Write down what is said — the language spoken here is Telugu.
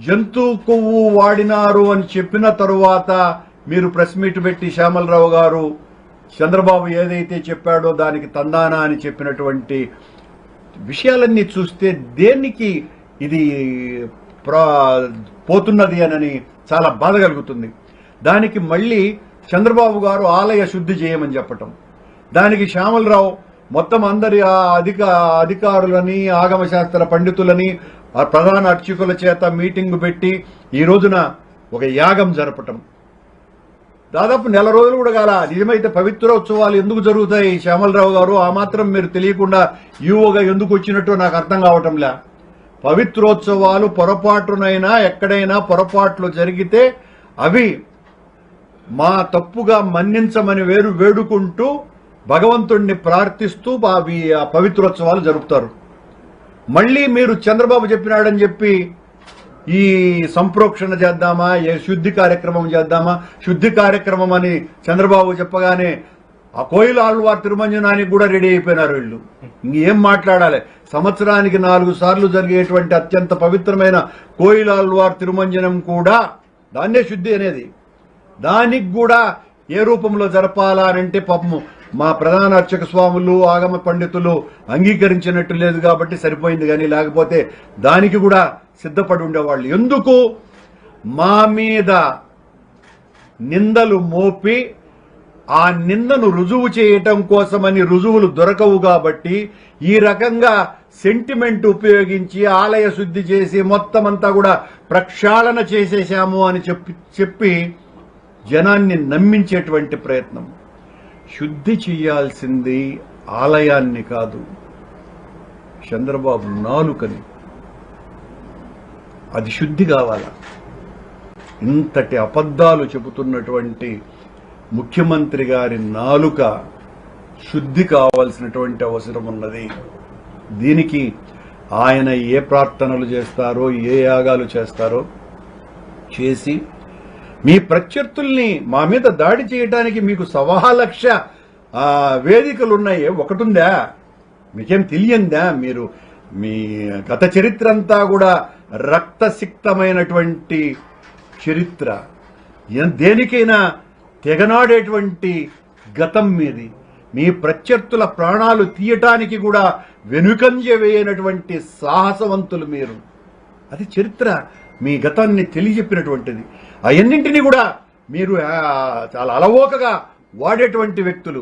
జంతు కొవ్వు వాడినారు అని చెప్పిన తరువాత మీరు ప్రెస్ మీట్ పెట్టి శ్యామలరావు గారు చంద్రబాబు ఏదైతే చెప్పాడో దానికి తందానా అని చెప్పినటువంటి విషయాలన్నీ చూస్తే దేనికి ఇది పోతున్నది అని చాలా బాధ కలుగుతుంది. దానికి మళ్ళీ చంద్రబాబు గారు ఆలయ శుద్ధి చేయమని చెప్పటం, దానికి శ్యామలరావు మొత్తం అందరి అధికారులని ఆగమశాస్త్ర పండితులని ప్రధాన అర్చకుల చేత మీటింగ్ పెట్టి ఈ రోజున ఒక యాగం జరపటం. దాదాపు నెల రోజులు కూడా కాల. నిజమైతే పవిత్రోత్సవాలు ఎందుకు జరుగుతాయి శ్యామలరావు గారు? ఆ మాత్రం మీరు తెలియకుండా యువగా ఎందుకు వచ్చినట్టు నాకు అర్థం కావటంలే. పవిత్రోత్సవాలు పొరపాటునైనా ఎక్కడైనా పొరపాట్లు జరిగితే అవి మా తప్పుగా మన్నించమని వేడుకుంటూ భగవంతుణ్ణి ప్రార్థిస్తూ అవి ఆ పవిత్రోత్సవాలు జరుపుతారు. మళ్ళీ మీరు చంద్రబాబు చెప్పినాడని చెప్పి ఈ సంప్రోక్షణ చేద్దామా, శుద్ధి కార్యక్రమం చేద్దామా, శుద్ధి కార్యక్రమం అని చంద్రబాబు చెప్పగానే ఆ కోయిల ఆళ్వార్ తిరుమంజనానికి కూడా రెడీ అయిపోయినారు వీళ్ళు. ఇంకేం మాట్లాడాలి? సంవత్సరానికి 4 సార్లు జరిగేటువంటి అత్యంత పవిత్రమైన కోయిల ఆళ్వార్ తిరుమంజనం కూడా దాన్నే శుద్ధి అనేది. దానికి కూడా ఏ రూపంలో జరపాలా అంటే పాపము మా ప్రధాన అర్చక స్వాములు ఆగమ పండితులు అంగీకరించినట్టు లేదు కాబట్టి సరిపోయింది. కానీ లేకపోతే దానికి కూడా సిద్ధపడి ఉండేవాళ్ళు. ఎందుకు? మా మీద నిందలు మోపి ఆ నిందను రుజువు చేయటం కోసమని రుజువులు దొరకవు కాబట్టి ఈ రకంగా సెంటిమెంట్ ఉపయోగించి ఆలయ శుద్ధి చేసి మొత్తం అంతా కూడా ప్రక్షాళన చేసేశాము అని చెప్పి జనాన్ని నమ్మించేటువంటి ప్రయత్నం. శుద్ధి చేయాల్సింది ఆలయాన్ని కాదు, చంద్రబాబు నాలుకని. అది శుద్ధి కావాలా? ఇంతటి అబద్ధాలు చెబుతున్నటువంటి ముఖ్యమంత్రి గారి నాలుక శుద్ధి కావాల్సినటువంటి అవసరం ఉన్నది. దీనికి ఆయన ఏ ప్రార్థనలు చేస్తారో, ఏ యాగాలు చేస్తారో చేసి మీ ప్రత్యర్థుల్ని మా మీద దాడి చేయడానికి మీకు 1,00,000 వేదికలున్నాయి. ఒకటుందా? మీకేం తెలియందా? మీరు మీ గత చరిత్ర అంతా కూడా రక్తసిక్తమైనటువంటి చరిత్ర. దేనికైనా తెగనాడేటువంటి గతం మీది. మీ ప్రత్యర్థుల ప్రాణాలు తీయటానికి కూడా వెనుకంజ వేయనటువంటి సాహసవంతులు మీరు. అది చరిత్ర, మీ గతాన్ని తెలియజెప్పినటువంటిది. అవన్నింటినీ కూడా మీరు చాలా అలవోకగా వాడేటువంటి వ్యక్తులు.